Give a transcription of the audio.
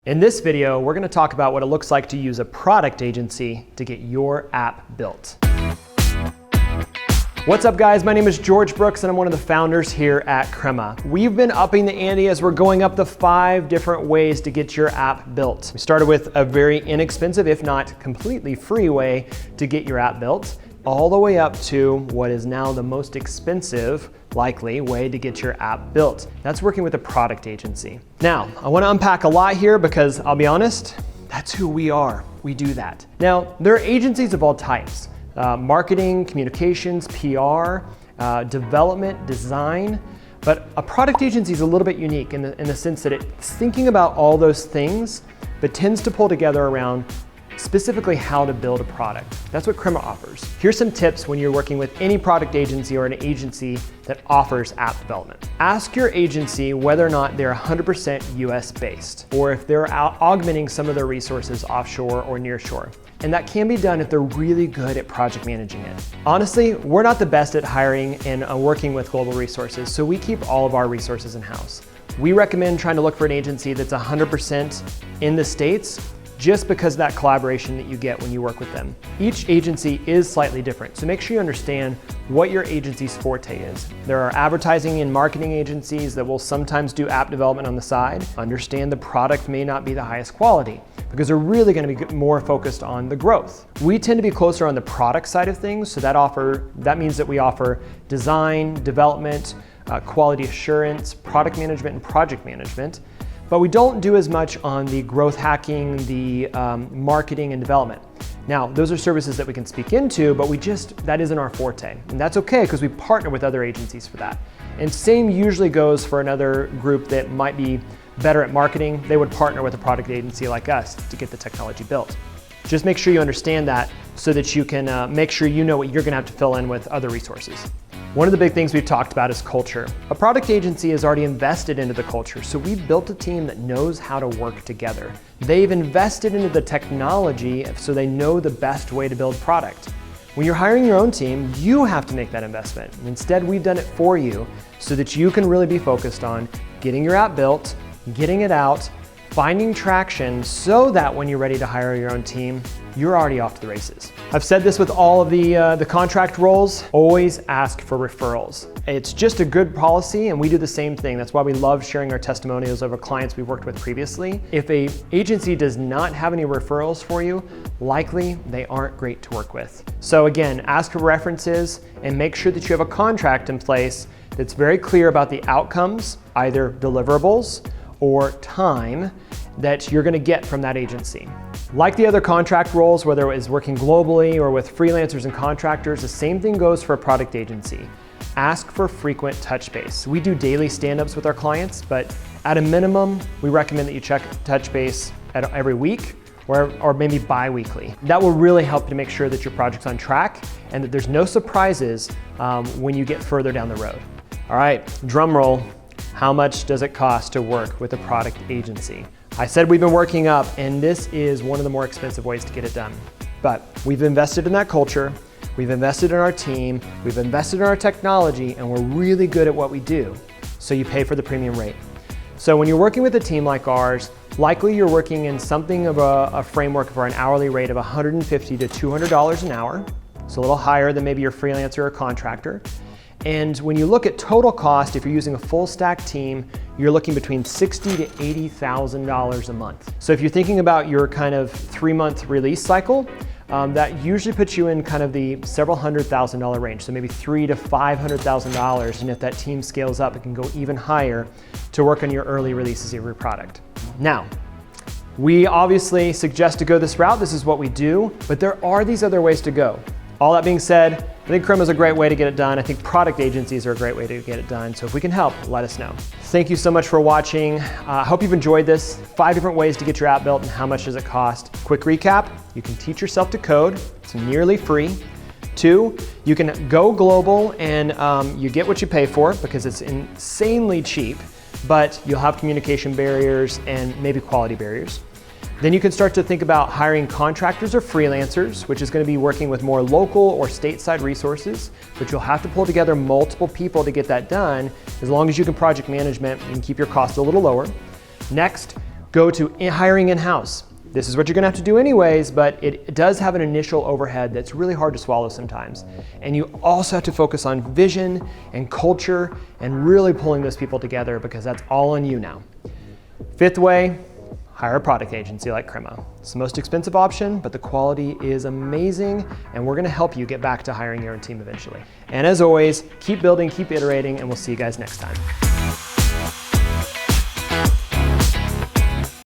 In this video, we're going to talk about what it looks like to use a product agency to get your app built. What's up guys, my name is George Brooks and I'm one of the founders here at Crema. We've been upping the ante as we're going up the 5 different ways to get your app built. We started with a very inexpensive, if not completely free way to get your app built, all the way up to what is now the most expensive, likely, way to get your app built. That's working with a product agency. Now, I want to unpack a lot here because I'll be honest, that's who we are. We do that. Now, there are agencies of all types. Marketing, communications, PR, development, design, but a product agency is a little bit unique in the sense that it's thinking about all those things, but tends to pull together around specifically how to build a product. That's what Crema offers. Here's some tips when you're working with any product agency or an agency that offers app development. Ask your agency whether or not they're 100% US based, or if they're augmenting some of their resources offshore or nearshore. And that can be done if they're really good at project managing it. Honestly, we're not the best at hiring and working with global resources, so we keep all of our resources in-house. We recommend trying to look for an agency that's 100% in the States, just because of that collaboration that you get when you work with them. Each agency is slightly different, so make sure you understand what your agency's forte is. There are advertising and marketing agencies that will sometimes do app development on the side. Understand the product may not be the highest quality because they're really going to be more focused on the growth. We tend to be closer on the product side of things, so that means that we offer design, development, quality assurance, product management, and project management. But we don't do as much on the growth hacking, the marketing and development. Now, those are services that we can speak into, but that isn't our forte. And that's okay because we partner with other agencies for that. And same usually goes for another group that might be better at marketing. They would partner with a product agency like us to get the technology built. Just make sure you understand that so that you can make sure you know what you're gonna have to fill in with other resources. One of the big things we've talked about is culture. A product agency has already invested into the culture, so we've built a team that knows how to work together. They've invested into the technology so they know the best way to build product. When you're hiring your own team, you have to make that investment. Instead, we've done it for you so that you can really be focused on getting your app built, getting it out, finding traction so that when you're ready to hire your own team, you're already off to the races. I've said this with all of the contract roles, always ask for referrals. It's just a good policy and we do the same thing. That's why we love sharing our testimonials of our clients we've worked with previously. If an agency does not have any referrals for you, likely they aren't great to work with. So again, ask for references and make sure that you have a contract in place that's very clear about the outcomes, either deliverables or time that you're gonna get from that agency. Like the other contract roles, whether it is working globally or with freelancers and contractors, the same thing goes for a product agency. Ask for frequent touch base. We do daily stand-ups with our clients, but at a minimum, we recommend that you check touch base every week or maybe bi-weekly. That will really help to make sure that your project's on track and that there's no surprises when you get further down the road. All right, drum roll. How much does it cost to work with a product agency? I said we've been working up, and this is one of the more expensive ways to get it done. But we've invested in that culture, we've invested in our team, we've invested in our technology, and we're really good at what we do. So you pay for the premium rate. So when you're working with a team like ours, likely you're working in something of a framework for an hourly rate of $150 to $200 an hour. So a little higher than maybe your freelancer or contractor. And when you look at total cost, if you're using a full stack team, you're looking between $60,000 to $80,000 a month. So if you're thinking about your kind of 3-month release cycle, that usually puts you in kind of the several $100,000 range. So maybe $300,000 to $500,000. And if that team scales up, it can go even higher to work on your early releases of your product. Now, we obviously suggest to go this route. This is what we do, but there are these other ways to go. All that being said, I think Crema is a great way to get it done. I think product agencies are a great way to get it done. So if we can help, let us know. Thank you so much for watching. I hope you've enjoyed this. 5 different ways to get your app built and how much does it cost. Quick recap, you can teach yourself to code. It's nearly free. 2, you can go global and you get what you pay for because it's insanely cheap, but you'll have communication barriers and maybe quality barriers. Then you can start to think about hiring contractors or freelancers, which is going to be working with more local or stateside resources, but you'll have to pull together multiple people to get that done. As long as you can project management, you can keep your costs a little lower. Next, go to hiring in-house. This is what you're gonna have to do anyways, but it does have an initial overhead that's really hard to swallow sometimes. And you also have to focus on vision and culture and really pulling those people together, because that's all on you now. Fifth way, hire a product agency like Crema. It's the most expensive option, but the quality is amazing, and we're gonna help you get back to hiring your own team eventually. And as always, keep building, keep iterating, and we'll see you guys next time.